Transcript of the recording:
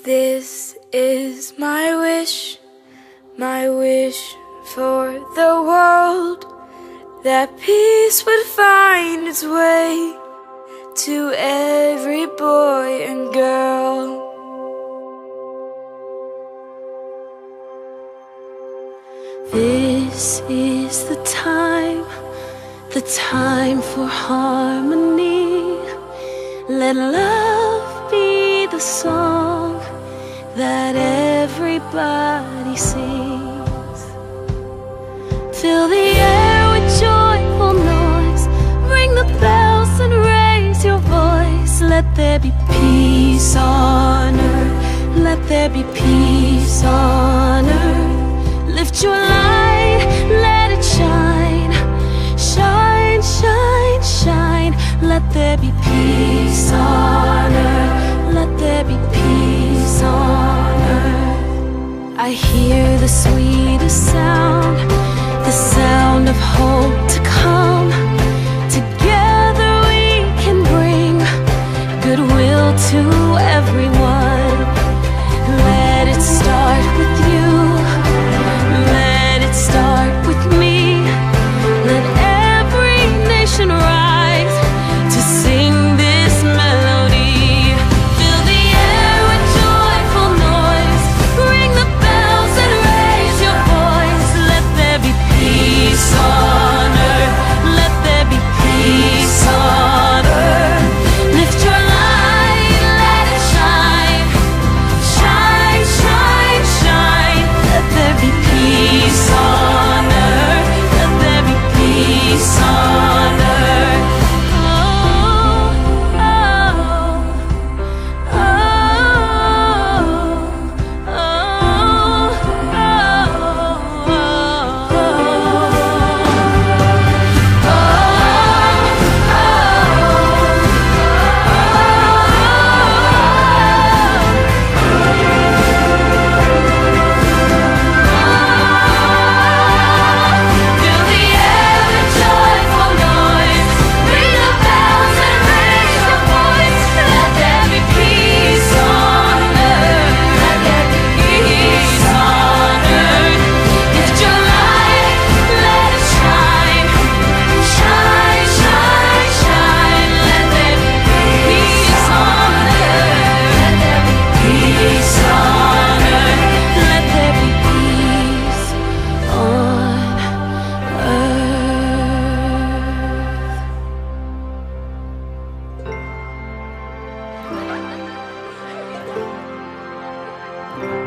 This is my wish for the world, that peace would find its way to every boy and girl. This is the time for harmony. Let love be the song that everybody sings. Fill the air with joyful noise, ring the bells and raise your voice. Let there be peace on earth, let there be peace on earth. Lift your light, let it shine, shine, shine, shine. Let there be peace on earth, let there be peace on earth. I hear the sweetest sound, the sound of hope to come. Together we can bring goodwill to everyone. Let it start with you, let it start with me. Let every nation rise to sing this melody. Fill the air with joyful noise, ring the bells and raise your voice. Let there be peace on earth, let there be peace on earth. Lift your light, let it shine, shine, shine, shine. Let there be peace on earth, let there be peace on earth. Oh, oh, Fill the air with joyful noise, ring the bells and raise your voice. Let there be peace on earth, let there be peace on earth. Lift your light, let it shine, shine, shine, shine. Let there be peace on earth, let there be peace on earth. Let there be peace on earth.